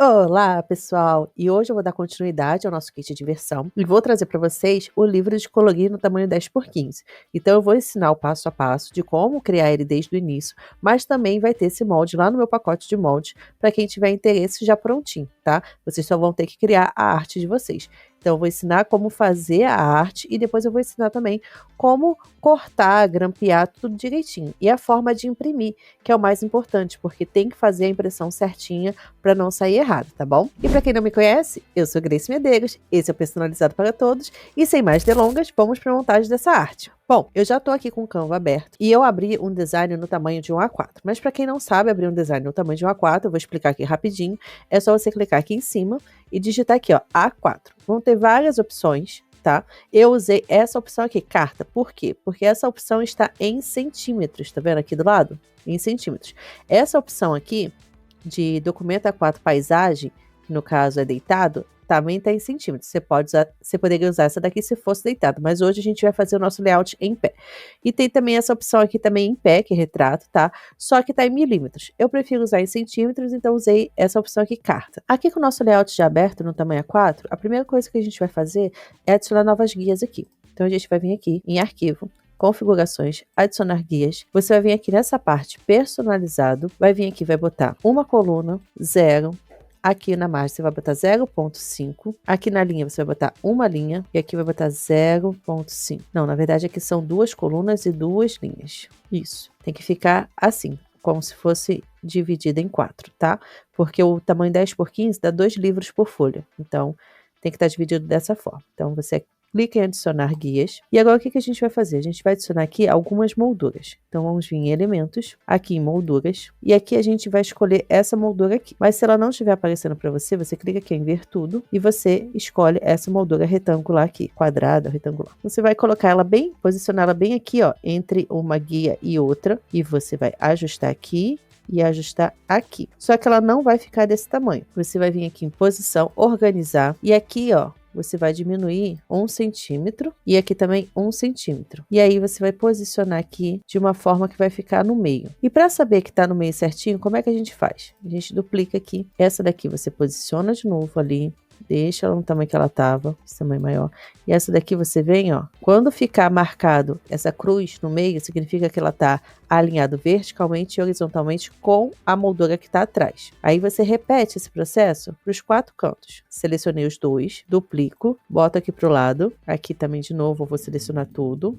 Olá, pessoal! E hoje eu vou dar continuidade ao nosso kit de versão e vou trazer para vocês o livro de colorir no tamanho 10 por 15. Então eu vou ensinar o passo a passo de como criar ele desde o início, mas também vai ter esse molde lá no meu pacote de molde para quem tiver interesse já prontinho, tá? Vocês só vão ter que criar a arte de vocês. Então eu vou ensinar como fazer a arte e depois eu vou ensinar também como cortar, grampear, tudo direitinho. E a forma de imprimir, que é o mais importante, porque tem que fazer a impressão certinha para não sair errado, tá bom? E para quem não me conhece, eu sou Grace Medeiros, esse é o Personalizado para Todos, e sem mais delongas, vamos para a montagem dessa arte. Bom, eu já tô aqui com o Canva aberto e eu abri um design no tamanho de 1:4, mas para quem não sabe abrir um design no tamanho de 1:4, eu vou explicar aqui rapidinho, é só você clicar aqui em cima e digitar aqui, ó, A4. Vão ter várias opções, tá? Eu usei essa opção aqui, carta. Por quê? Porque essa opção está em centímetros, tá vendo aqui do lado? Em centímetros. Essa opção aqui de documento A4 paisagem, que no caso é deitado, também está em centímetros. Você poderia usar essa daqui se fosse deitado, mas hoje a gente vai fazer o nosso layout em pé. E tem também essa opção aqui também em pé, que é retrato, tá? Só que está em milímetros. Eu prefiro usar em centímetros, então usei essa opção aqui, carta. Aqui com o nosso layout já aberto no tamanho A4, a primeira coisa que a gente vai fazer é adicionar novas guias aqui. Então a gente vai vir aqui em arquivo, configurações, adicionar guias. Você vai vir aqui nessa parte personalizado, vai vir aqui, vai botar uma coluna, 0. Aqui na margem você vai botar 0,5. Aqui na linha você vai botar uma linha e aqui vai botar 0,5. Não, na verdade aqui são 2 colunas e 2 linhas. Isso. Tem que ficar assim, como se fosse dividida em 4, tá? Porque o tamanho 10 por 15 dá 2 livros por folha. Então, tem que estar dividido dessa forma. Então, você clica em adicionar guias. E agora o que a gente vai fazer? A gente vai adicionar aqui algumas molduras. Então vamos vir em elementos, aqui em molduras. E aqui a gente vai escolher essa moldura aqui. Mas se ela não estiver aparecendo para você, você clica aqui em ver tudo. E você escolhe essa moldura retangular aqui, quadrada, retangular. Você vai colocar ela bem, posicionar ela bem aqui, ó, entre uma guia e outra. E você vai ajustar aqui e ajustar aqui. Só que ela não vai ficar desse tamanho. Você vai vir aqui em posição, organizar. E aqui, ó, você vai diminuir 1 centímetro e aqui também 1 centímetro. E aí você vai posicionar aqui de uma forma que vai ficar no meio. E para saber que está no meio certinho, como é que a gente faz? A gente duplica aqui. Essa daqui você posiciona de novo ali. Deixa ela no tamanho que ela estava, esse tamanho maior. E essa daqui você vem, ó. Quando ficar marcado essa cruz no meio, significa que ela está alinhado verticalmente e horizontalmente com a moldura que está atrás. Aí você repete esse processo para os 4 cantos. Selecionei os 2, duplico, boto aqui para o lado. Aqui também de novo eu vou selecionar tudo.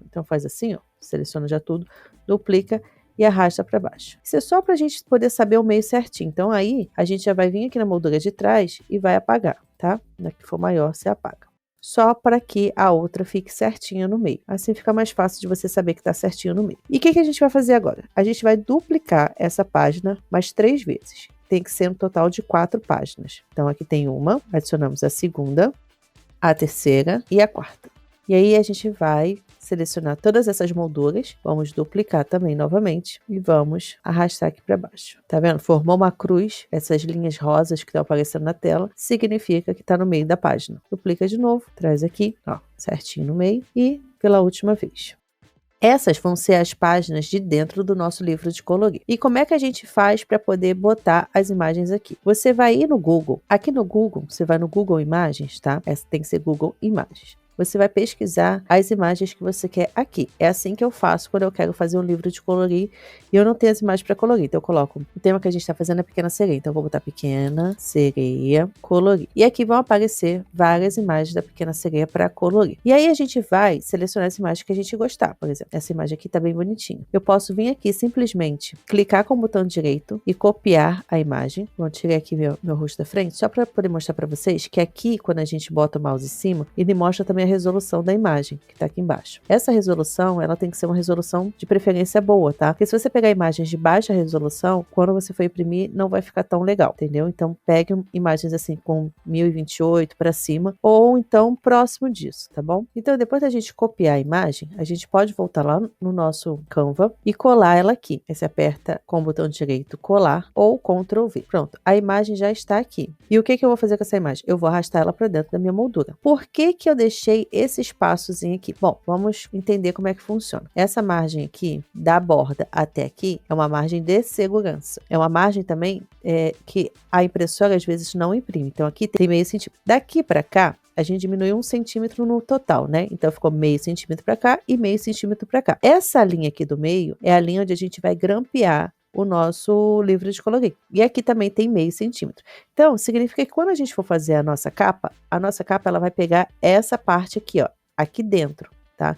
Então faz assim, ó. Seleciona já tudo, duplica e arrasta para baixo. Isso é só para a gente poder saber o meio certinho. Então aí a gente já vai vir aqui na moldura de trás e vai apagar, tá? Na que for maior você apaga. Só para que a outra fique certinha no meio. Assim fica mais fácil de você saber que está certinho no meio. E o que a gente vai fazer agora? A gente vai duplicar essa página mais 3 vezes. Tem que ser um total de 4 páginas. Então aqui tem uma, adicionamos a segunda, a terceira e a quarta. E aí a gente vai selecionar todas essas molduras, vamos duplicar também novamente e vamos arrastar aqui para baixo. Tá vendo? Formou uma cruz, essas linhas rosas que estão aparecendo na tela, significa que está no meio da página. Duplica de novo, traz aqui, ó, certinho no meio e pela última vez. Essas vão ser as páginas de dentro do nosso livro de colorir. E como é que a gente faz para poder botar as imagens aqui? Você vai ir no Google. Aqui no Google, você vai no Google Imagens, tá? Essa tem que ser Google Imagens. Você vai pesquisar as imagens que você quer aqui. É assim que eu faço quando eu quero fazer um livro de colorir e eu não tenho as imagens para colorir. Então eu coloco o tema que a gente está fazendo é Pequena Sereia. Então eu vou botar Pequena Sereia, colorir. E aqui vão aparecer várias imagens da Pequena Sereia para colorir. E aí a gente vai selecionar as imagens que a gente gostar. Por exemplo, essa imagem aqui está bem bonitinha. Eu posso vir aqui simplesmente clicar com o botão direito e copiar a imagem. Vou tirar aqui meu rosto da frente, só para poder mostrar para vocês que aqui, quando a gente bota o mouse em cima, ele mostra também a resolução da imagem, que está aqui embaixo. Essa resolução, ela tem que ser uma resolução de preferência boa, tá? Porque se você pegar imagens de baixa resolução, quando você for imprimir, não vai ficar tão legal, entendeu? Então, pegue imagens assim com 1028 para cima, ou então próximo disso, tá bom? Então, depois da gente copiar a imagem, a gente pode voltar lá no nosso Canva e colar ela aqui. Aí você aperta com o botão direito colar ou Ctrl V. Pronto, a imagem já está aqui. E o que eu vou fazer com essa imagem? Eu vou arrastar ela para dentro da minha moldura. Por que eu deixei deixei esse espaçozinho aqui. Bom, vamos entender como é que funciona. Essa margem aqui, da borda até aqui, é uma margem de segurança. É uma margem também que a impressora às vezes não imprime. Então aqui tem meio centímetro. Daqui para cá, a gente diminuiu 1 centímetro no total, né? Então ficou meio centímetro para cá e meio centímetro para cá. Essa linha aqui do meio é a linha onde a gente vai grampear o nosso livro de colorir. E aqui também tem meio centímetro. Então, significa que quando a gente for fazer a nossa capa ela vai pegar essa parte aqui, ó, aqui dentro, tá?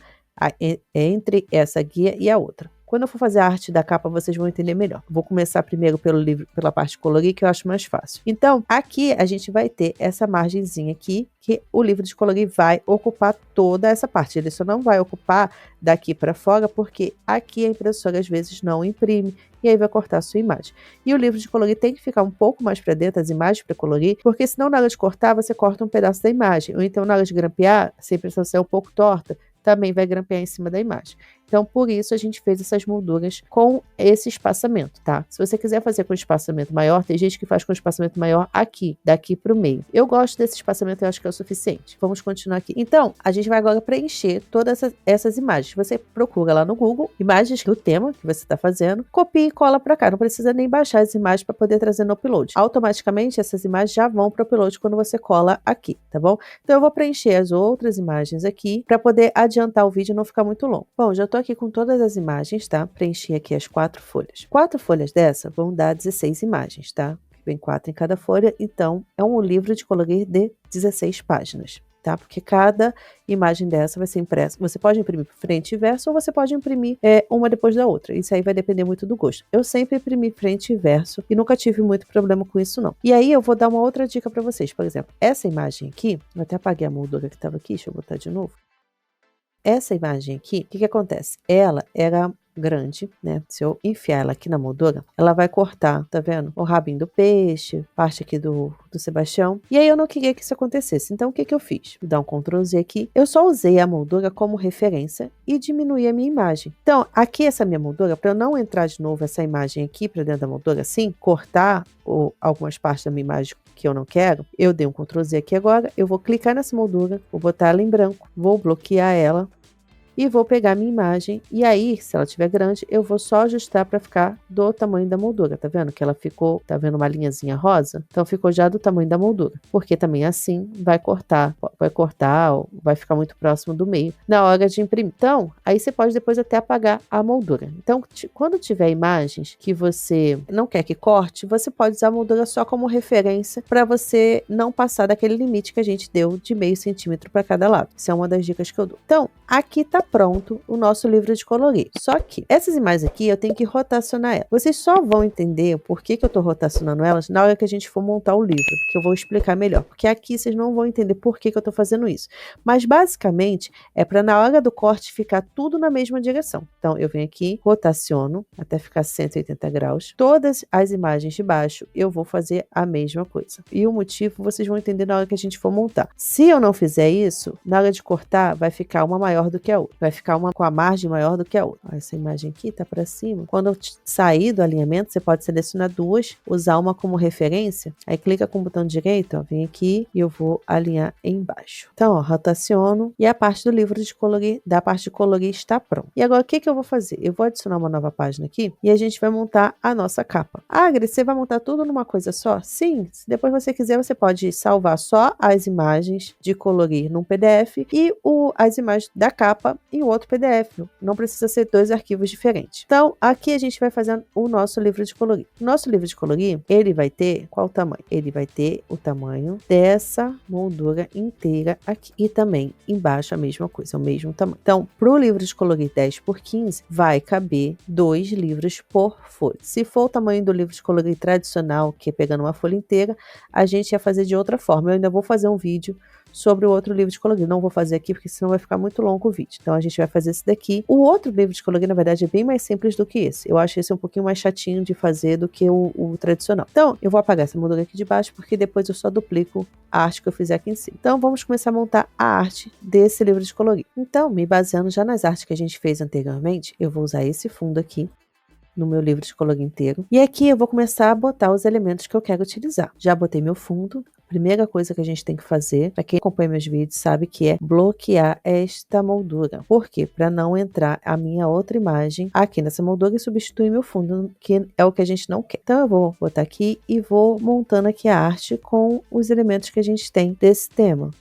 Entre essa guia e a outra. Quando eu for fazer a arte da capa, vocês vão entender melhor. Vou começar primeiro pela parte de colorir, que eu acho mais fácil. Então, aqui a gente vai ter essa margenzinha aqui, que o livro de colorir vai ocupar toda essa parte. Ele só não vai ocupar daqui para fora, porque aqui a impressora às vezes não imprime, e aí vai cortar a sua imagem. E o livro de colorir tem que ficar um pouco mais para dentro, as imagens para colorir, porque senão na hora de cortar, você corta um pedaço da imagem. Ou então na hora de grampear, se a impressão sair um pouco torta, também vai grampear em cima da imagem. Então, por isso, a gente fez essas molduras com esse espaçamento, tá? Se você quiser fazer com espaçamento maior, tem gente que faz com espaçamento maior aqui, daqui para o meio. Eu gosto desse espaçamento, eu acho que é o suficiente. Vamos continuar aqui. Então, a gente vai agora preencher todas essas imagens. Você procura lá no Google, imagens do tema que você está fazendo, copia e cola para cá. Não precisa nem baixar as imagens para poder trazer no upload. Automaticamente, essas imagens já vão para o upload quando você cola aqui, tá bom? Então, eu vou preencher as outras imagens aqui para poder adiantar o vídeo e não ficar muito longo. Bom, já estou aqui com todas as imagens, tá? Preenchi aqui as 4 folhas. 4 folhas dessa vão dar 16 imagens, tá? Vem 4 em cada folha, então é um livro de colorir de 16 páginas, tá? Porque cada imagem dessa vai ser impressa. Você pode imprimir frente e verso ou você pode imprimir uma depois da outra. Isso aí vai depender muito do gosto. Eu sempre imprimi frente e verso e nunca tive muito problema com isso, não. E aí eu vou dar uma outra dica para vocês. Por exemplo, essa imagem aqui, eu até apaguei a moldura que estava aqui, deixa eu botar de novo. Essa imagem aqui, o que acontece? Ela era grande, né? Se eu enfiar ela aqui na moldura, ela vai cortar, tá vendo? O rabinho do peixe, parte aqui do Sebastião. E aí eu não queria que isso acontecesse. Então o que eu fiz? Vou dar um Ctrl Z aqui. Eu só usei a moldura como referência e diminuí a minha imagem. Então, aqui essa minha moldura, para eu não entrar de novo essa imagem aqui para dentro da moldura assim, cortar algumas partes da minha imagem que eu não quero, eu dei um Ctrl Z aqui agora, eu vou clicar nessa moldura, vou botar ela em branco, vou bloquear ela e vou pegar minha imagem e aí, se ela estiver grande, eu vou só ajustar para ficar do tamanho da moldura, tá vendo? Que ela ficou, tá vendo uma linhazinha rosa? Então ficou já do tamanho da moldura, porque também assim vai cortar, ou vai ficar muito próximo do meio na hora de imprimir. Então, aí você pode depois até apagar a moldura. Então, quando tiver imagens que você não quer que corte, você pode usar a moldura só como referência para você não passar daquele limite que a gente deu de meio centímetro para cada lado. Isso é uma das dicas que eu dou. Então, aqui tá pronto o nosso livro de colorir. Só que essas imagens aqui eu tenho que rotacionar elas. Vocês só vão entender por que eu tô rotacionando elas na hora que a gente for montar o livro, que eu vou explicar melhor. Porque aqui vocês não vão entender por que eu tô fazendo isso. Mas basicamente é para na hora do corte ficar tudo na mesma direção. Então eu venho aqui, rotaciono até ficar 180 graus. Todas as imagens de baixo eu vou fazer a mesma coisa. E o motivo vocês vão entender na hora que a gente for montar. Se eu não fizer isso, na hora de cortar vai ficar uma maior do que a outra. Vai ficar uma com a margem maior do que a outra. Essa imagem aqui tá para cima. Quando eu sair do alinhamento, você pode selecionar duas, usar uma como referência. Aí clica com o botão direito, ó, vem aqui e eu vou alinhar embaixo. Então, ó, rotaciono e a parte do livro de colorir, da parte de colorir está pronta. E agora o que eu vou fazer? Eu vou adicionar uma nova página aqui e a gente vai montar a nossa capa. Ah, Grace, você vai montar tudo numa coisa só? Sim, se depois você quiser, você pode salvar só as imagens de colorir num PDF e as imagens da capa em outro PDF. Não precisa ser 2 arquivos diferentes. Então, aqui a gente vai fazer o nosso livro de colorir. O nosso livro de colorir, ele vai ter qual tamanho? Ele vai ter o tamanho dessa moldura inteira aqui. E também embaixo a mesma coisa, o mesmo tamanho. Então, para o livro de colorir 10 por 15, vai caber 2 livros por folha. Se for o tamanho do livro de colorir tradicional, que é pegando uma folha inteira, a gente ia fazer de outra forma. Eu ainda vou fazer um vídeo sobre o outro livro de colorir. Não vou fazer aqui, porque senão vai ficar muito longo o vídeo. Então, a gente vai fazer esse daqui. O outro livro de colorir, na verdade, é bem mais simples do que esse. Eu acho esse um pouquinho mais chatinho de fazer do que o tradicional. Então, eu vou apagar essa moldura aqui de baixo, porque depois eu só duplico a arte que eu fizer aqui em cima. Então, vamos começar a montar a arte desse livro de colorir. Então, me baseando já nas artes que a gente fez anteriormente, eu vou usar esse fundo aqui no meu livro de colorir inteiro. E aqui eu vou começar a botar os elementos que eu quero utilizar. Já botei meu fundo. primeira coisa que a gente tem que fazer, para quem acompanha meus vídeos sabe que é bloquear esta moldura. Por quê? Para não entrar a minha outra imagem aqui nessa moldura e substituir meu fundo, que é o que a gente não quer. Então eu vou botar aqui e vou montando aqui a arte com os elementos que a gente tem desse tema.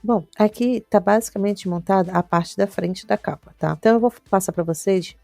Bom, aqui está basicamente montada a parte da frente da capa, tá? Então eu vou passar para vocês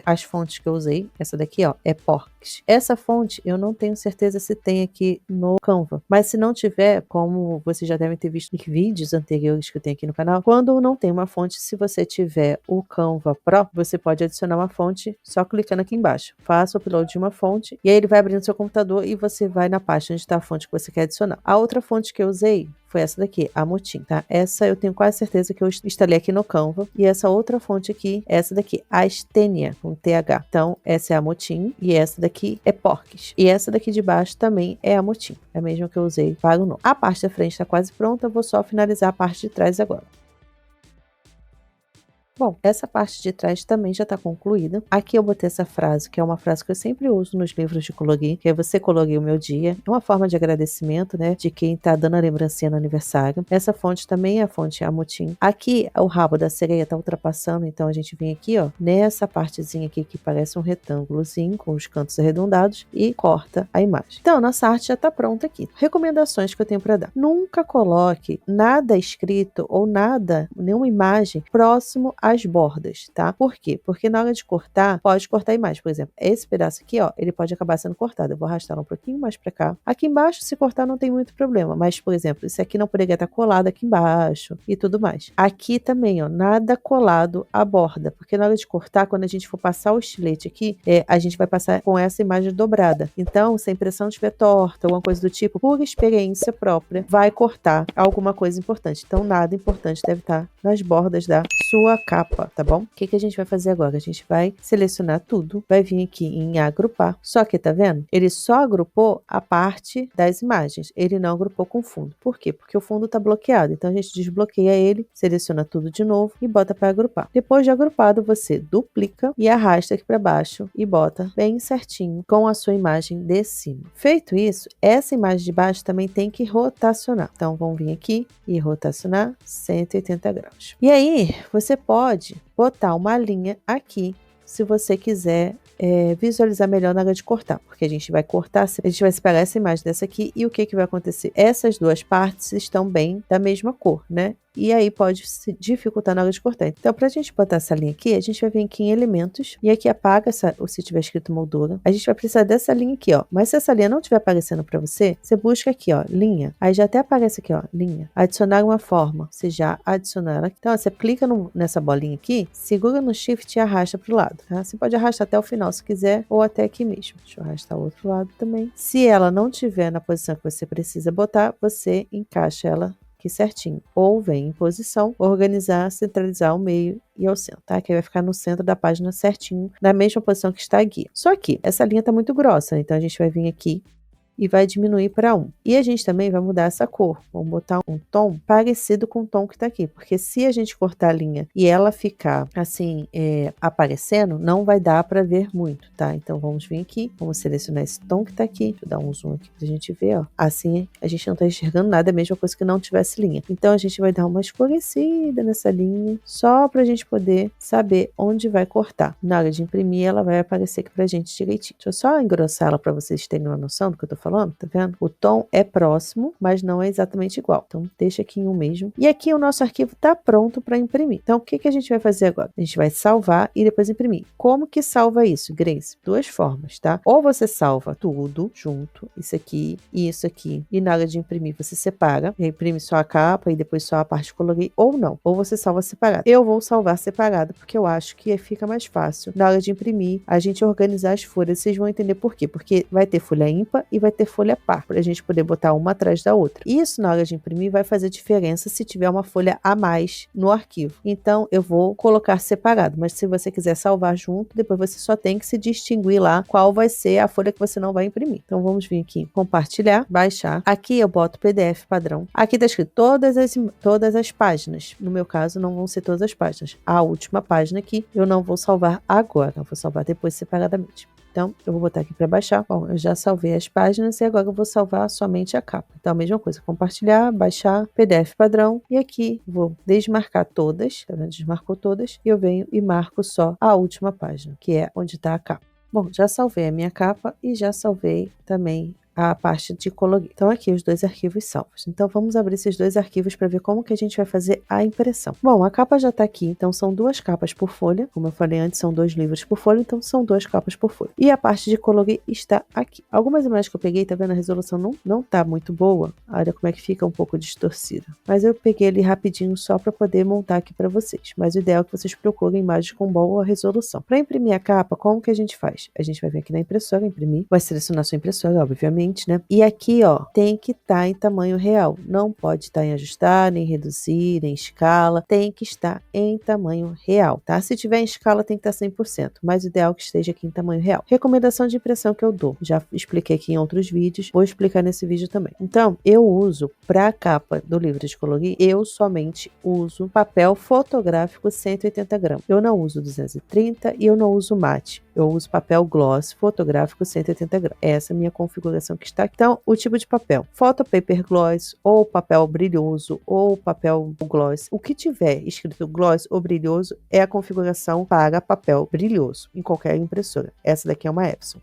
as fontes que eu usei. Essa daqui, ó, é Porks. Essa fonte eu não tenho certeza se tem aqui no Canva, mas se não tiver, como vocês já devem ter visto em vídeos anteriores que eu tenho aqui no canal, quando não tem uma fonte, se você tiver o Canva Pro, você pode adicionar uma fonte só clicando aqui embaixo. Faça o upload de uma fonte e aí ele vai abrir no seu computador e você vai na pasta onde está a fonte que você quer adicionar. A outra fonte que eu usei foi essa daqui, a Motim, tá? Essa eu tenho quase certeza que eu instalei aqui no Canva. E essa outra fonte aqui, essa daqui, a Stenia, com TH. Então, essa é a Motim e essa daqui é Porks. E essa daqui de baixo também é a Motim. É a mesma que eu usei para o nome. A parte da frente está quase pronta, vou só finalizar a parte de trás agora. Bom, essa parte de trás também já está concluída. Aqui eu botei essa frase, que é uma frase que eu sempre uso nos livros de colorir, que é você colorir o meu dia. É uma forma de agradecimento, né, de quem está dando a lembrancinha no aniversário. Essa fonte também é a fonte Amotim. Aqui o rabo da sereia está ultrapassando, então a gente vem aqui, ó, nessa partezinha aqui que parece um retângulozinho com os cantos arredondados e corta a imagem. Então, nossa arte já está pronta aqui. Recomendações que eu tenho para dar. Nunca coloque nada escrito ou nada, nenhuma imagem próximo às bordas, tá? Por quê? Porque na hora de cortar, pode cortar a imagem. Por exemplo, esse pedaço aqui, ó, ele pode acabar sendo cortado. Eu vou arrastar um pouquinho mais para cá. Aqui embaixo, se cortar, não tem muito problema. Mas, por exemplo, esse aqui não poderia estar colado aqui embaixo e tudo mais. Aqui também, ó, nada colado à borda. Porque na hora de cortar, quando a gente for passar o estilete aqui, a gente vai passar com essa imagem dobrada. Então, se a impressão estiver torta, alguma coisa do tipo, por experiência própria, vai cortar alguma coisa importante. Então, nada importante deve estar nas bordas da sua capa, tá bom? O que a gente vai fazer agora? A gente vai selecionar tudo, vai vir aqui em agrupar. Só que, tá vendo? Ele só agrupou a parte das imagens. Ele não agrupou com o fundo. Por quê? Porque o fundo tá bloqueado. Então, a gente desbloqueia ele, seleciona tudo de novo e bota para agrupar. Depois de agrupado, você duplica e arrasta aqui para baixo e bota bem certinho com a sua imagem de cima. Feito isso, essa imagem de baixo também tem que rotacionar. Então, vamos vir aqui e rotacionar 180 graus. E aí, você pode botar uma linha aqui, se você quiser visualizar melhor na hora de cortar, porque a gente vai cortar, a gente vai separar essa imagem dessa aqui e o que vai acontecer? Essas duas partes estão bem da mesma cor, né? E aí pode se dificultar na hora de cortar. Então, para a gente botar essa linha aqui, a gente vai vir aqui em elementos e aqui apaga ou se tiver escrito moldura. A gente vai precisar dessa linha aqui, ó. Mas se essa linha não estiver aparecendo para você, você busca aqui, ó, linha. Aí já até aparece aqui, ó, linha. Adicionar uma forma. Você já adicionou ela. Então, ó, você clica nessa bolinha aqui, segura no Shift e arrasta para o lado, tá? Você pode arrastar até o final se quiser ou até aqui mesmo. Deixa eu arrastar o outro lado também. Se ela não estiver na posição que você precisa botar, você encaixa ela aqui certinho. Ou vem em posição, organizar, centralizar ao meio e ao centro, tá? Que aí vai ficar no centro da página certinho, na mesma posição que está aqui. Só que essa linha tá muito grossa, então a gente vai vir aqui e vai diminuir para 1. E a gente também vai mudar essa cor. Vamos botar um tom parecido com o tom que está aqui. Porque se a gente cortar a linha e ela ficar assim, aparecendo, não vai dar para ver muito, tá? Então vamos vir aqui, vamos selecionar esse tom que está aqui. Deixa eu dar um zoom aqui para a gente ver, ó. Assim a gente não está enxergando nada, é a mesma coisa que não tivesse linha. Então a gente vai dar uma escurecida nessa linha, só para a gente poder saber onde vai cortar. Na hora de imprimir, ela vai aparecer aqui para a gente direitinho. Deixa eu só engrossar ela para vocês terem uma noção do que eu tô falando. Tá vendo? O tom é próximo, mas não é exatamente igual. Então, deixa aqui em um mesmo. E aqui o nosso arquivo tá pronto para imprimir. Então, o que a gente vai fazer agora? A gente vai salvar e depois imprimir. Como que salva isso, Grace? Duas formas, tá? Ou você salva tudo junto, isso aqui e isso aqui, e na hora de imprimir você separa, imprime só a capa e depois só a parte colorir, ou não. Ou você salva separado. Eu vou salvar separado, porque eu acho que fica mais fácil na hora de imprimir, a gente organizar as folhas. Vocês vão entender por quê. Porque vai ter folha ímpar e vai ter folha par, para a gente poder botar uma atrás da outra. Isso na hora de imprimir vai fazer diferença se tiver uma folha a mais no arquivo. Então eu vou colocar separado, mas se você quiser salvar junto, depois você só tem que se distinguir lá qual vai ser a folha que você não vai imprimir. Então vamos vir aqui, compartilhar, baixar. Aqui eu boto PDF padrão. Aqui está escrito todas as páginas. No meu caso não vão ser todas as páginas. A última página aqui eu não vou salvar agora, eu vou salvar depois separadamente. Então, eu vou botar aqui para baixar. Bom, eu já salvei as páginas e agora eu vou salvar somente a capa. Então, a mesma coisa, compartilhar, baixar, PDF padrão. E aqui, vou desmarcar todas, tá vendo? Desmarcou todas. E eu venho e marco só a última página, que é onde está a capa. Bom, já salvei a minha capa e já salvei também a parte de colorir. Então aqui os 2 arquivos salvos. Então vamos abrir esses 2 arquivos para ver como que a gente vai fazer a impressão. Bom, a capa já está aqui, então são 2 capas por folha. Como eu falei antes, são 2 livros por folha, então são 2 capas por folha. E a parte de colorir está aqui. Algumas imagens que eu peguei, tá vendo? A resolução não tá muito boa. Olha como é que fica um pouco distorcida. Mas eu peguei ali rapidinho só para poder montar aqui para vocês. Mas o ideal é que vocês procurem imagens com boa resolução. Para imprimir a capa, como que a gente faz? A gente vai vir aqui na impressora, imprimir. Vai selecionar sua impressora, obviamente, né? E aqui, ó, tem que estar em tamanho real. Não pode estar em ajustar, nem reduzir, nem escala. Tem que estar em tamanho real, tá? Se tiver em escala, tem que estar 100%, mas o ideal é que esteja aqui em tamanho real. Recomendação de impressão que eu dou. Já expliquei aqui em outros vídeos, vou explicar nesse vídeo também. Então, eu uso para a capa do livro de colorir, eu somente uso papel fotográfico 180 gramas. Eu não uso 230 e eu não uso mate. Eu uso papel gloss fotográfico 180 gramas. Essa é a minha configuração que está aqui. Então, o tipo de papel. Photo Paper Gloss, ou papel brilhoso, ou papel gloss. O que tiver escrito gloss ou brilhoso é a configuração para papel brilhoso, em qualquer impressora. Essa daqui é uma Epson.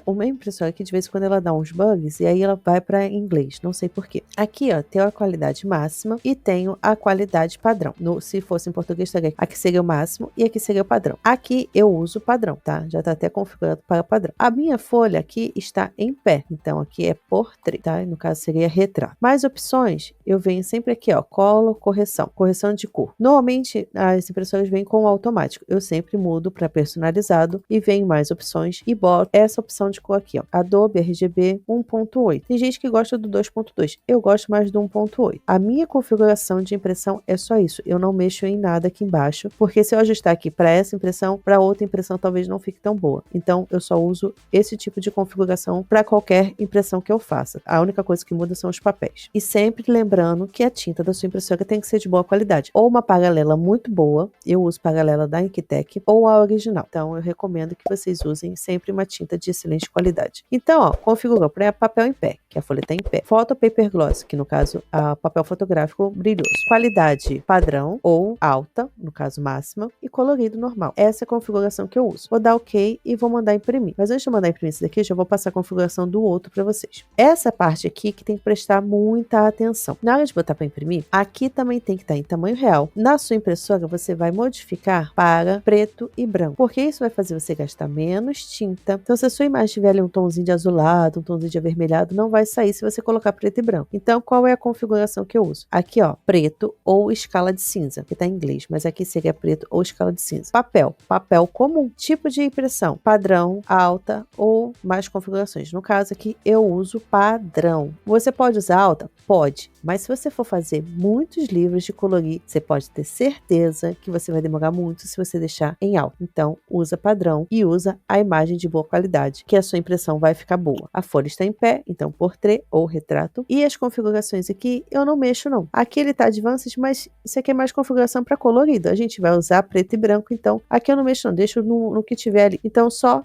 Uma impressora aqui, de vez em quando, ela dá uns bugs, e aí ela vai para inglês. Não sei porquê. Aqui, ó, tenho a qualidade máxima e tenho a qualidade padrão. Se fosse em português, estaria aqui seria o máximo e aqui seria o padrão. Aqui eu uso o padrão, tá? Já tá até configurado para padrão. A minha folha aqui está em pé, então aqui é portrait, tá? No caso seria retrato. Mais opções, eu venho sempre aqui, ó, color, correção de cor. Normalmente as impressoras vêm com automático. Eu sempre mudo para personalizado e venho mais opções e boto essa opção de cor aqui, ó, Adobe RGB 1.8. Tem gente que gosta do 2.2. Eu gosto mais do 1.8. A minha configuração de impressão é só isso. Eu não mexo em nada aqui embaixo, porque se eu ajustar aqui para essa impressão, para outra impressão talvez não fique tão boa. Então eu só uso esse tipo de configuração para qualquer impressão que eu faça. A única coisa que muda são os papéis. E sempre lembrando que a tinta da sua impressora tem que ser de boa qualidade. Ou uma paralela muito boa, eu uso paralela da Inktec, ou a original. Então eu recomendo que vocês usem sempre uma tinta de excelente qualidade. Então, ó, configurou para papel em pé, que a folha está em pé. Photo Paper Gloss, que no caso é papel fotográfico brilhoso. Qualidade padrão ou alta, no caso máxima, e colorido normal. Essa é a configuração que eu uso. Vou dar OK e vou mandar imprimir. Mas antes de eu mandar imprimir esse daqui, eu já vou passar a configuração do outro para vocês. Essa parte aqui que tem que prestar muita atenção. Na hora de botar para imprimir, aqui também tem que estar em tamanho real. Na sua impressora, você vai modificar para preto e branco, porque isso vai fazer você gastar menos tinta. Então, se a sua imagem tiver ali um tomzinho de azulado, um tomzinho de avermelhado, não vai sair se você colocar preto e branco. Então, qual é a configuração que eu uso? Aqui, ó, preto ou escala de cinza, que tá em inglês, mas aqui seria preto ou escala de cinza. Papel comum, tipo de impressão, padrão, alta ou mais configurações. No caso aqui, eu uso padrão. Você pode usar alta? Pode, mas se você for fazer muitos livros de colorir, você pode ter certeza que você vai demorar muito se você deixar em alta. Então, usa padrão e usa a imagem de boa qualidade, que a sua impressão vai ficar boa. A folha está em pé, então portrait ou retrato. E as configurações aqui, eu não mexo não. Aqui ele tá advanced, mas isso aqui é mais configuração para colorido. A gente vai usar preto e branco, então aqui eu não mexo não, deixo no que tiver ali. Então, só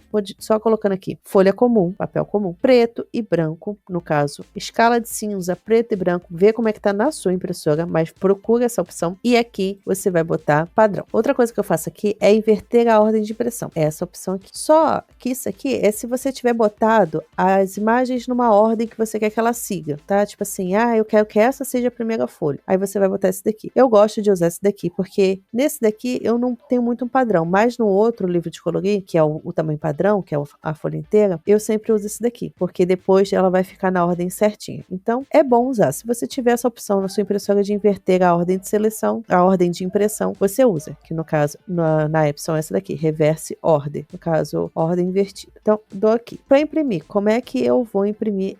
colocando aqui, folha comum, papel comum, preto e branco, no caso, escala de cinza, preto e branco, vê como é que tá na sua impressora, mas procura essa opção e aqui você vai botar padrão. Outra coisa que eu faço aqui é inverter a ordem de impressão, é essa opção aqui. Só que isso aqui é se você tiver botado as imagens numa ordem que você quer que ela siga, tá? Tipo assim, eu quero que essa seja a primeira folha, aí você vai botar esse daqui. Eu gosto de usar esse daqui, porque nesse daqui eu não tenho muito um padrão, mas no outro livro de colorir, que é o tamanho padrão, que é a folha inteira, eu sempre uso esse daqui, porque depois ela vai ficar na ordem certinha. Então, é bom usar. Se você tiver essa opção na sua impressora de inverter a ordem de seleção, a ordem de impressão, você usa, que no caso, na Epson é essa daqui, reverse order, no caso, ordem invertida. Então, dou aqui. Para imprimir, como é que eu vou imprimir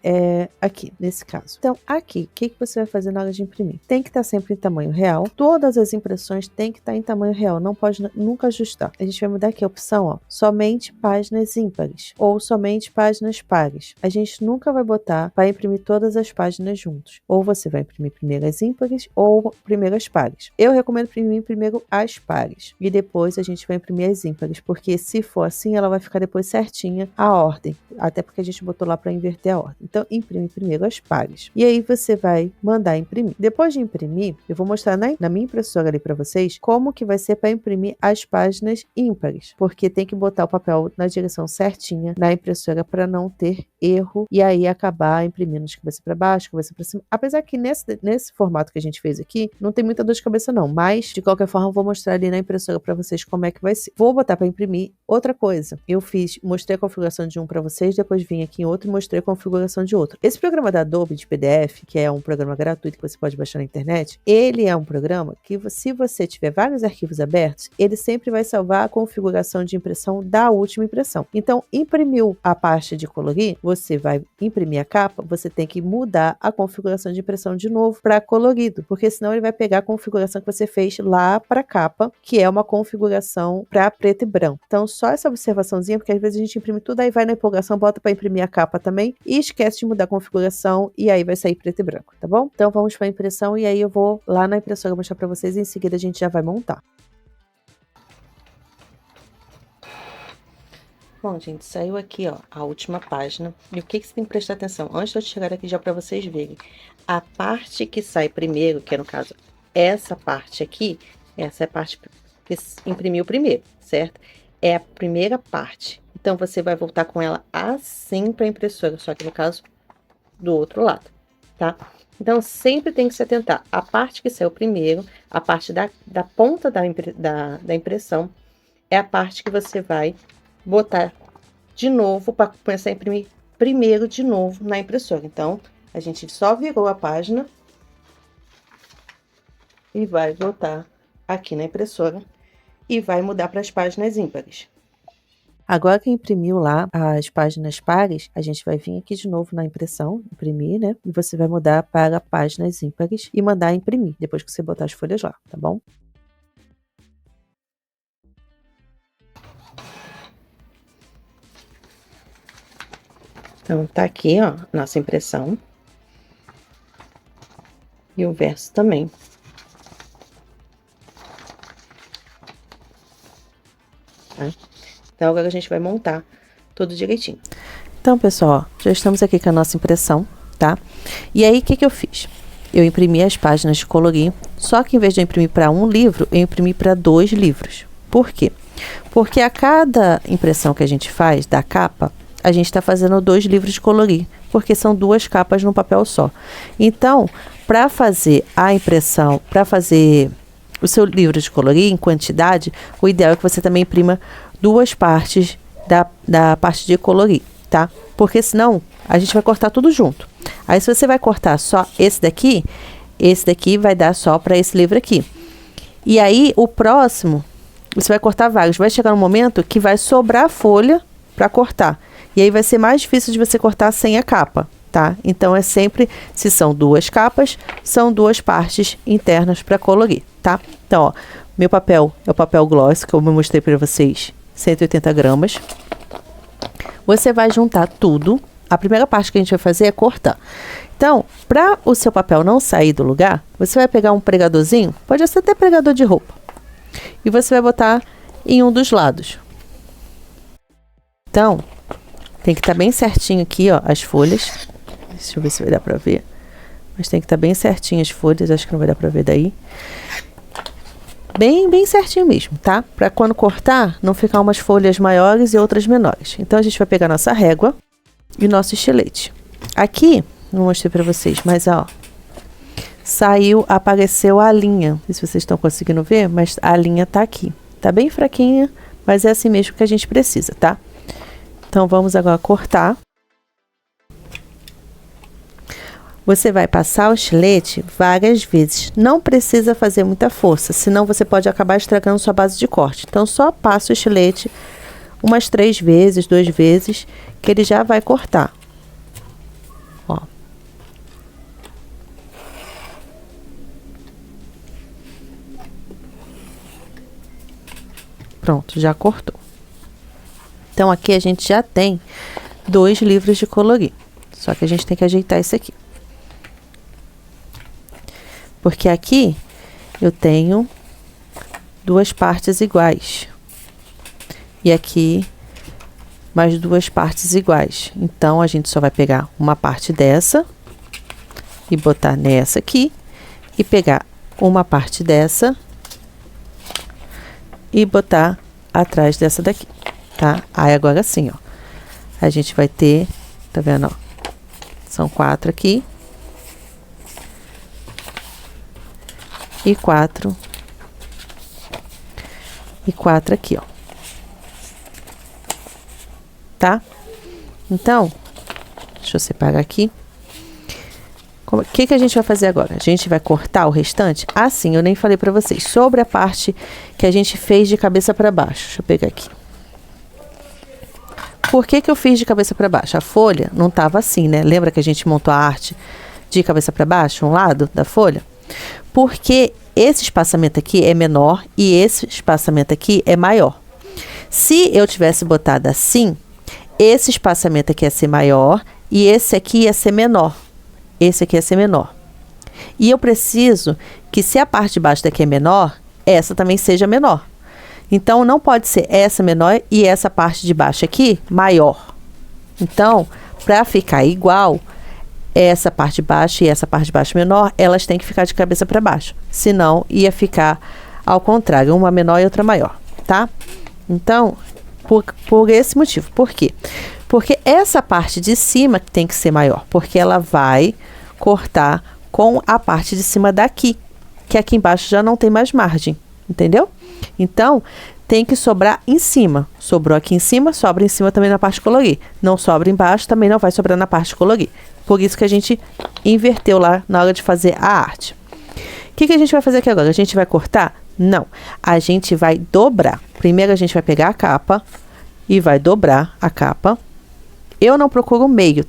aqui, nesse caso? Então, aqui, o que você vai fazer na hora de imprimir? Tem que estar sempre em tamanho real. Todas as impressões têm que estar em tamanho real, não pode nunca ajustar. A gente vai mudar aqui a opção, ó, somente páginas ímpares ou somente páginas pares. ímpares, a gente nunca vai botar para imprimir todas as páginas juntos. Ou você vai imprimir primeiro as ímpares ou primeiro as pares. Eu recomendo imprimir primeiro as pares e depois a gente vai imprimir as ímpares, porque se for assim, ela vai ficar depois certinha a ordem, até porque a gente botou lá para inverter a ordem. Então, imprime primeiro as pares. E aí você vai mandar imprimir. Depois de imprimir, eu vou mostrar na minha impressora ali para vocês como que vai ser para imprimir as páginas ímpares, porque tem que botar o papel na direção certinha na impressora para não ter erro e aí acabar imprimindo de cabeça para baixo, cabeça para cima. Apesar que nesse formato que a gente fez aqui, não tem muita dor de cabeça não, mas de qualquer forma eu vou mostrar ali na impressora para vocês como é que vai ser. Vou botar para imprimir. Outra coisa, eu mostrei a configuração de um para vocês, depois vim aqui em outro e mostrei a configuração de outro. Esse programa da Adobe de PDF, que é um programa gratuito que você pode baixar na internet, ele é um programa que, se você tiver vários arquivos abertos, ele sempre vai salvar a configuração de impressão da última impressão. Então, imprimiu a parte de colorir, você vai imprimir a capa, você tem que mudar a configuração de impressão de novo para colorido, porque senão ele vai pegar a configuração que você fez lá para capa, que é uma configuração para preto e branco. Então, só essa observaçãozinha, porque às vezes a gente imprime tudo, aí vai na empolgação, bota para imprimir a capa também e esquece de mudar a configuração e aí vai sair preto e branco, tá bom? Então, vamos para a impressão e aí eu vou lá na impressora mostrar para vocês e em seguida a gente já vai montar. Bom, gente, saiu aqui, ó, a última página. E o que você tem que prestar atenção? Antes de eu chegar aqui já para vocês verem. A parte que sai primeiro, que é no caso essa parte aqui, essa é a parte que imprimiu primeiro, certo? É a primeira parte. Então, você vai voltar com ela assim para a impressora, só que no caso do outro lado, tá? Então, sempre tem que se atentar. A parte que saiu primeiro, a parte da ponta da impressão, é a parte que você vai botar de novo para começar a imprimir primeiro de novo na impressora. Então, a gente só virou a página e vai botar aqui na impressora e vai mudar para as páginas ímpares. Agora que imprimiu lá as páginas pares, a gente vai vir aqui de novo na impressão, imprimir, né? E você vai mudar para páginas ímpares e mandar imprimir, depois que você botar as folhas lá, tá bom? Então, tá aqui, ó, nossa impressão. E o verso também. Tá? Então, agora a gente vai montar tudo direitinho. Então, pessoal, ó, já estamos aqui com a nossa impressão, tá? E aí, o que eu fiz? Eu imprimi as páginas de colorir, só que em vez de eu imprimir para um livro, eu imprimi para 2 livros. Por quê? Porque a cada impressão que a gente faz da capa, a gente está fazendo 2 livros de colorir, porque são 2 capas num papel só. Então, para fazer a impressão, para fazer o seu livro de colorir em quantidade, o ideal é que você também imprima 2 partes da parte de colorir, tá? Porque senão a gente vai cortar tudo junto. Aí, se você vai cortar só esse daqui vai dar só para esse livro aqui. E aí, o próximo, você vai cortar vários. Vai chegar um momento que vai sobrar folha para cortar. E aí vai ser mais difícil de você cortar sem a capa, tá? Então, é sempre, se são 2 capas, são 2 partes internas para colorir, tá? Então, ó, meu papel é o papel gloss, que eu mostrei para vocês, 180 gramas. Você vai juntar tudo. A primeira parte que a gente vai fazer é cortar. Então, para o seu papel não sair do lugar, você vai pegar um pregadorzinho, pode ser até pregador de roupa, e você vai botar em um dos lados. Então, tem que estar bem certinho aqui, ó, as folhas. Deixa eu ver se vai dar para ver. Mas tem que estar bem certinho as folhas, acho que não vai dar para ver daí. Bem certinho mesmo, tá? Para quando cortar, não ficar umas folhas maiores e outras menores. Então, a gente vai pegar nossa régua e nosso estilete. Aqui, não mostrei para vocês, mas ó, apareceu a linha. Não sei se vocês estão conseguindo ver, mas a linha tá aqui. Tá bem fraquinha, mas é assim mesmo que a gente precisa, tá? Então, vamos agora cortar. Você vai passar o estilete várias vezes. Não precisa fazer muita força, senão você pode acabar estragando sua base de corte. Então, só passa o estilete umas 3 vezes, 2 vezes, que ele já vai cortar. Ó. Pronto, já cortou. Então, aqui a gente já tem 2 livros de colorir. Só que a gente tem que ajeitar isso aqui. Porque aqui eu tenho 2 partes iguais. E aqui mais 2 partes iguais. Então, a gente só vai pegar uma parte dessa e botar nessa aqui. E pegar uma parte dessa e botar atrás dessa daqui, tá? Aí, agora sim, ó. A gente vai ter, tá vendo, ó? São 4 aqui. E 4. E 4 aqui, ó. Tá? Então, deixa eu separar aqui. O que a gente vai fazer agora? A gente vai cortar o restante? Ah, sim, eu nem falei pra vocês. Sobre a parte que a gente fez de cabeça pra baixo. Deixa eu pegar aqui. Por que eu fiz de cabeça pra baixo? A folha não tava assim, né? Lembra que a gente montou a arte de cabeça pra baixo, um lado da folha? Porque esse espaçamento aqui é menor e esse espaçamento aqui é maior. Se eu tivesse botado assim, esse espaçamento aqui ia ser maior e esse aqui ia ser menor. Esse aqui ia ser menor. E eu preciso que, se a parte de baixo daqui é menor, essa também seja menor. Então, não pode ser essa menor e essa parte de baixo aqui maior. Então, para ficar igual, essa parte de baixo e essa parte de baixo menor, elas têm que ficar de cabeça para baixo. Senão, ia ficar ao contrário, uma menor e outra maior, tá? Então, por esse motivo. Por quê? Porque essa parte de cima tem que ser maior, porque ela vai cortar com a parte de cima daqui, que aqui embaixo já não tem mais margem, entendeu? Então, tem que sobrar em cima. Sobrou aqui em cima, sobra em cima também na parte de colorir. Não sobra embaixo, também não vai sobrar na parte de colorir. Por isso que a gente inverteu lá na hora de fazer a arte. O que a gente vai fazer aqui agora? A gente vai cortar? Não. A gente vai dobrar. Primeiro a gente vai pegar a capa e vai dobrar a capa. Eu não procuro o meio,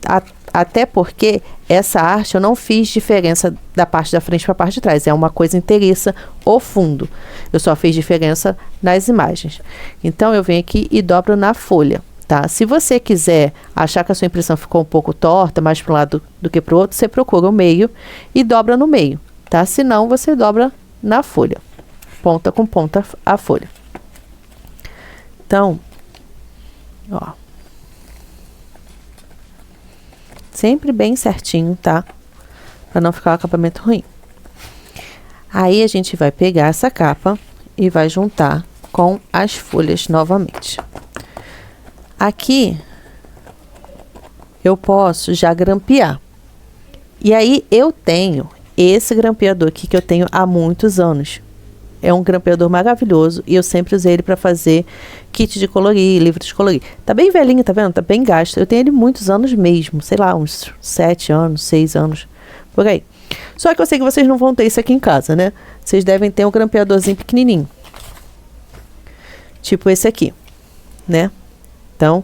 até porque essa arte eu não fiz diferença da parte da frente para a parte de trás. É uma coisa inteiriça, o fundo. Eu só fiz diferença nas imagens. Então, eu venho aqui e dobro na folha, tá? Se você quiser achar que a sua impressão ficou um pouco torta, mais para um lado do que para o outro, você procura o meio e dobra no meio, tá? Se não, você dobra na folha. Ponta com ponta a folha. Então, ó. Sempre bem certinho, tá? Para não ficar o acabamento ruim. Aí, a gente vai pegar essa capa e vai juntar com as folhas novamente. Aqui, eu posso já grampear. E aí, eu tenho esse grampeador aqui que eu tenho há muitos anos. É um grampeador maravilhoso e eu sempre usei ele para fazer kit de colorir, livro de colorir. Tá bem velhinho, tá vendo? Tá bem gasto. Eu tenho ele muitos anos mesmo, sei lá, uns 7 anos, 6 anos, por aí. Só que eu sei que vocês não vão ter isso aqui em casa, né? Vocês devem ter um grampeadorzinho pequenininho. Tipo esse aqui, né? Então,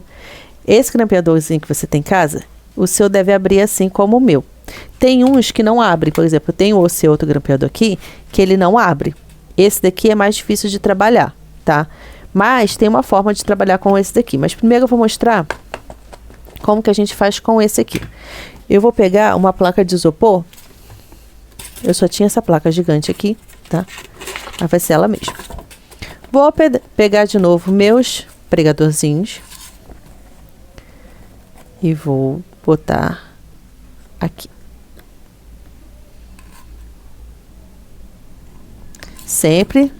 esse grampeadorzinho que você tem em casa, o seu deve abrir assim como o meu. Tem uns que não abrem, por exemplo, eu tenho esse outro grampeador aqui, que ele não abre. Esse daqui é mais difícil de trabalhar, tá? Mas tem uma forma de trabalhar com esse daqui. Mas primeiro eu vou mostrar como que a gente faz com esse aqui. Eu vou pegar uma placa de isopor. Eu só tinha essa placa gigante aqui, tá? Mas vai ser ela mesma. Vou pegar de novo meus pregadorzinhos. E vou botar aqui. Sempre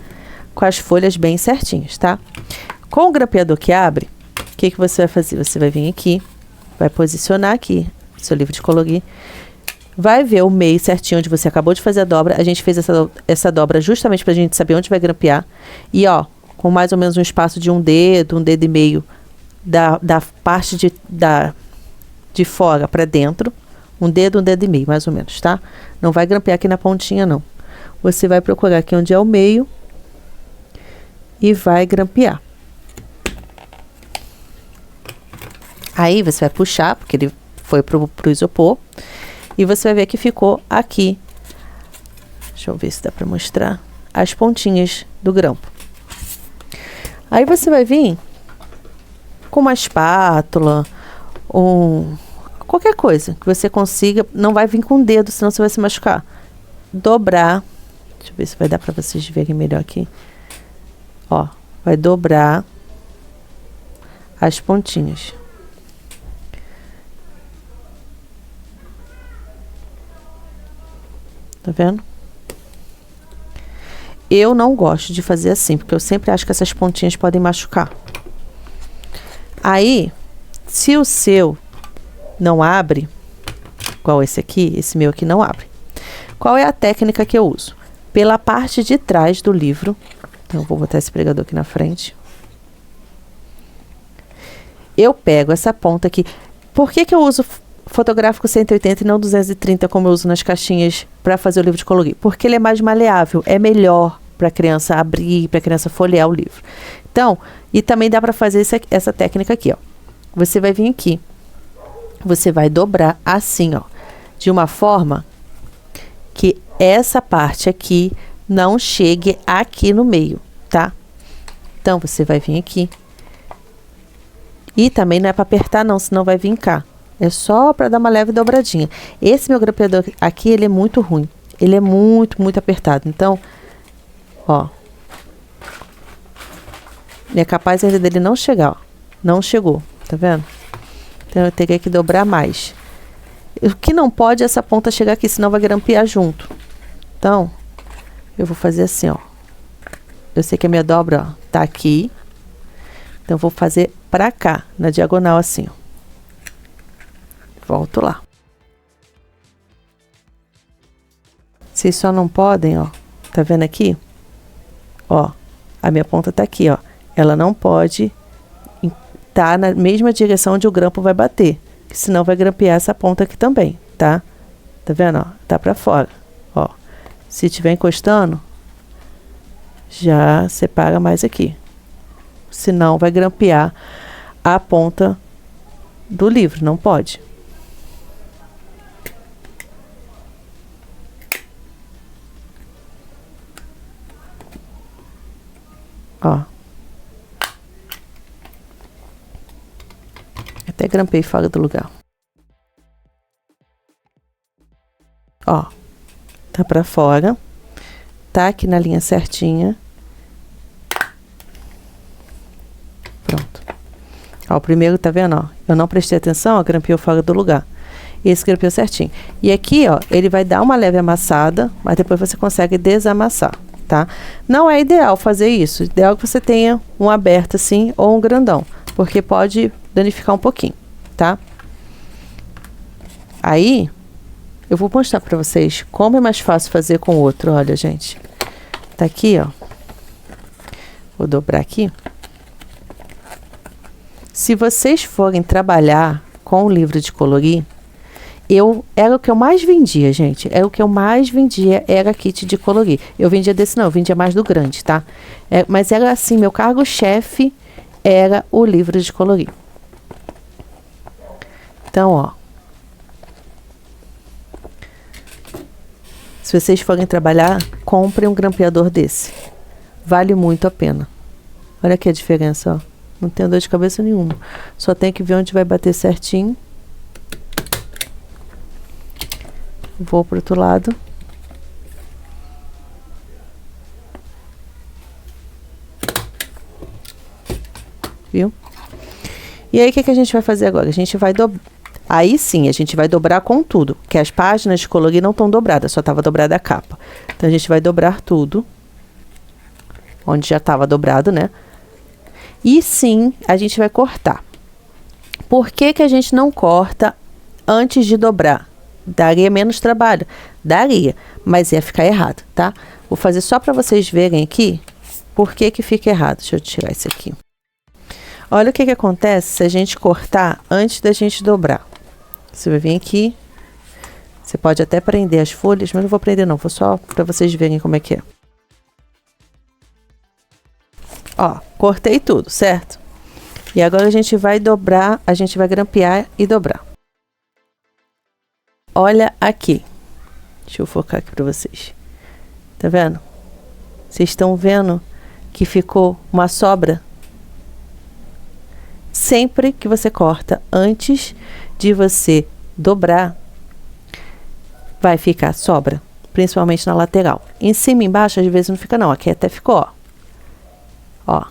com as folhas bem certinhas, tá? Com o grampeador que abre, o que você vai fazer? Você vai vir aqui, vai posicionar aqui seu livro de colorir, vai ver o meio certinho onde você acabou de fazer a dobra. A gente fez essa dobra justamente pra gente saber onde vai grampear. E ó, com mais ou menos um espaço de um dedo e meio da parte de fora pra dentro. Um dedo e meio, mais ou menos, tá? Não vai grampear aqui na pontinha, não. Você vai procurar aqui onde é o meio e vai grampear. Aí você vai puxar, porque ele foi pro isopor, e você vai ver que ficou aqui. Deixa eu ver se dá para mostrar as pontinhas do grampo. Aí você vai vir com uma espátula qualquer coisa que você consiga, não vai vir com o dedo, senão você vai se machucar. Dobrar, deixa eu ver se vai dar para vocês verem melhor aqui. Ó, vai dobrar as pontinhas. Tá vendo? Eu não gosto de fazer assim, porque eu sempre acho que essas pontinhas podem machucar. Aí, se o seu não abre, igual esse aqui, esse meu aqui não abre. Qual é a técnica que eu uso? Pela parte de trás do livro. Então, eu vou botar esse pregador aqui na frente. Eu pego essa ponta aqui. Por que eu uso fotográfico 180 e não 230 como eu uso nas caixinhas para fazer o livro de colorir? Porque ele é mais maleável, é melhor para a criança abrir, para a criança folhear o livro. Então, e também dá para fazer essa técnica aqui, ó. Você vai vir aqui, você vai dobrar assim, ó, de uma forma que essa parte aqui não chegue aqui no meio, tá? Então, você vai vir aqui. E também não é para apertar não, senão vai vincar. É só para dar uma leve dobradinha. Esse meu grampeador aqui, ele é muito ruim. Ele é muito, muito apertado. Então, ó. É capaz ainda dele não chegar, ó. Não chegou, tá vendo? Então, eu teria que dobrar mais. O que não pode é essa ponta chegar aqui, senão vai grampear junto. Então, eu vou fazer assim, ó. Eu sei que a minha dobra, ó, tá aqui. Então, eu vou fazer pra cá, na diagonal assim, ó. Volto lá. Vocês só não podem, ó. Tá vendo aqui? Ó, a minha ponta tá aqui, ó. Ela não pode tá na mesma direção onde o grampo vai bater. Senão vai grampear essa ponta aqui também, tá? Tá vendo, ó? Tá pra fora, ó. Se tiver encostando, já separa mais aqui. Senão vai grampear a ponta do livro, não pode. Ó. Até grampei fora do lugar. Ó. Tá pra fora. Tá aqui na linha certinha. Pronto. Ó, o primeiro, tá vendo, ó? Eu não prestei atenção, ó, grampeou fora do lugar. Esse grampeou certinho. E aqui, ó, ele vai dar uma leve amassada, mas depois você consegue desamassar, tá? Não é ideal fazer isso. O ideal é que você tenha um aberto assim ou um grandão, porque pode danificar um pouquinho, tá? Aí, eu vou mostrar pra vocês como é mais fácil fazer com o outro. Olha, gente. Tá aqui, ó. Vou dobrar aqui. Se vocês forem trabalhar com o livro de colorir, era o que eu mais vendia, gente. Era o que eu mais vendia, era kit de colorir. Eu vendia desse não, eu vendia mais do grande, tá? Mas era assim, meu cargo-chefe era o livro de colorir. Então, ó. Se vocês forem trabalhar, comprem um grampeador desse. Vale muito a pena. Olha aqui a diferença, ó. Não tem dor de cabeça nenhuma. Só tem que ver onde vai bater certinho. Vou pro outro lado. Viu? E aí, o que a gente vai fazer agora? A gente vai dobrar. Aí sim, a gente vai dobrar com tudo. Que as páginas de colorir não estão dobradas, só estava dobrada a capa. Então, a gente vai dobrar tudo. Onde já estava dobrado, né? E sim, a gente vai cortar. Por que a gente não corta antes de dobrar? Daria menos trabalho? Daria, mas ia ficar errado, tá? Vou fazer só para vocês verem aqui por que fica errado. Deixa eu tirar isso aqui. Olha o que acontece se a gente cortar antes da gente dobrar. Você vai vir aqui. Você pode até prender as folhas, mas não vou prender não. Vou só para vocês verem como é que é. Ó, cortei tudo, certo? E agora a gente vai dobrar, a gente vai grampear e dobrar. Olha aqui. Deixa eu focar aqui para vocês. Tá vendo? Vocês estão vendo que ficou uma sobra? sempre que você corta antes de você dobrar, vai ficar sobra, principalmente na lateral. Em cima e embaixo, às vezes não fica não. Aqui até ficou, ó. Ó.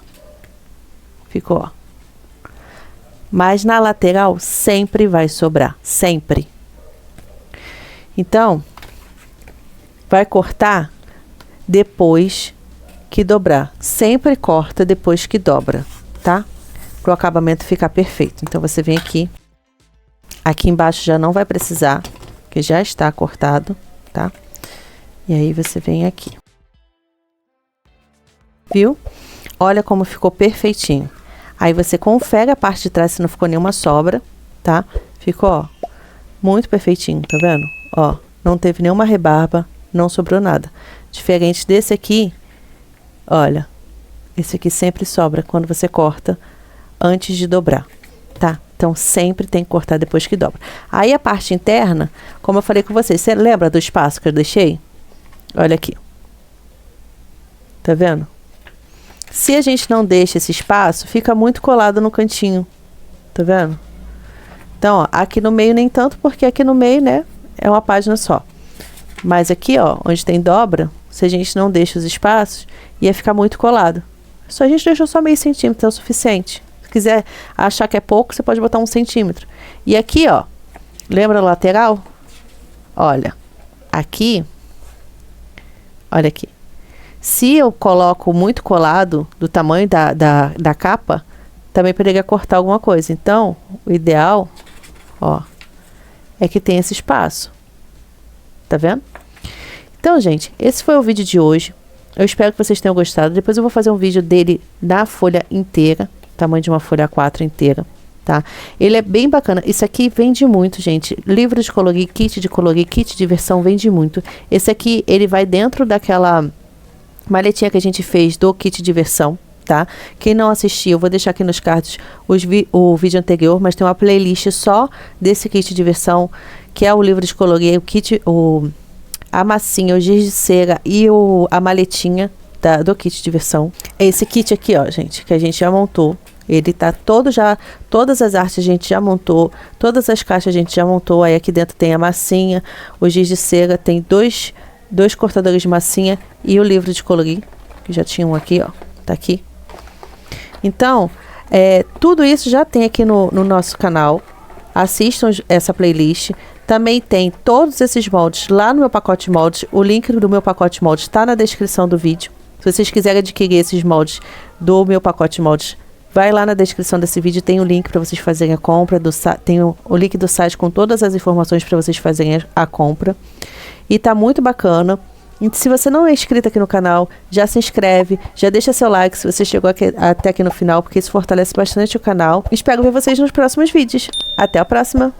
Ficou, ó. Mas na lateral sempre vai sobrar, sempre. Então, vai cortar depois que dobrar. Sempre corta depois que dobra, tá? Para o acabamento ficar perfeito. Então, você vem aqui. Aqui embaixo já não vai precisar, que já está cortado, tá? E aí, você vem aqui. Viu? Olha como ficou perfeitinho. Aí, você confere a parte de trás se não ficou nenhuma sobra, tá? Ficou, ó, muito perfeitinho, tá vendo? Ó, não teve nenhuma rebarba, não sobrou nada. Diferente desse aqui, olha, esse aqui sempre sobra quando você corta antes de dobrar, tá? Então, sempre tem que cortar depois que dobra. Aí, a parte interna, como eu falei com vocês, você lembra do espaço que eu deixei? Olha aqui. Tá vendo? Se a gente não deixa esse espaço, fica muito colado no cantinho. Tá vendo? Então, ó, aqui no meio nem tanto, porque aqui no meio, né, é uma página só. Mas aqui, ó, onde tem dobra, se a gente não deixa os espaços, ia ficar muito colado. Só a gente deixou só meio centímetro, é o suficiente. Se quiser achar que é pouco, você pode botar 1 centímetro. E aqui, ó, lembra a lateral? Olha, aqui, olha aqui. Se eu coloco muito colado, do tamanho da capa, também poderia cortar alguma coisa. Então, o ideal, ó, é que tenha esse espaço. Tá vendo? Então, gente, esse foi o vídeo de hoje. Eu espero que vocês tenham gostado. Depois eu vou fazer um vídeo dele na folha inteira, tamanho de uma folha A4 inteira, tá? Ele é bem bacana. Isso aqui vende muito, gente. Livro de colorir, kit de diversão, vende muito. Esse aqui, ele vai dentro daquela maletinha que a gente fez do kit diversão, tá? Quem não assistiu, eu vou deixar aqui nos cards o vídeo anterior, mas tem uma playlist só desse kit diversão, que é o livro de colorir, o kit, a massinha, o giz de cera e a maletinha do kit diversão. É esse kit aqui, ó, gente, que a gente já montou. Ele tá todo já, todas as artes a gente já montou, todas as caixas a gente já montou. Aí aqui dentro tem a massinha, o giz de cera, tem dois cortadores de massinha e o livro de colorir, que já tinha um aqui, ó, tá aqui. Então, tudo isso já tem aqui no nosso canal. Assistam essa playlist. Também tem todos esses moldes lá no meu pacote moldes. O link do meu pacote moldes está na descrição do vídeo. Se vocês quiserem adquirir esses moldes do meu pacote moldes, vai lá na descrição desse vídeo, tem o link para vocês fazerem a compra, tem o link do site com todas as informações para vocês fazerem a compra. E tá muito bacana. E se você não é inscrito aqui no canal, já se inscreve, já deixa seu like se você chegou até aqui no final, porque isso fortalece bastante o canal. Espero ver vocês nos próximos vídeos. Até a próxima!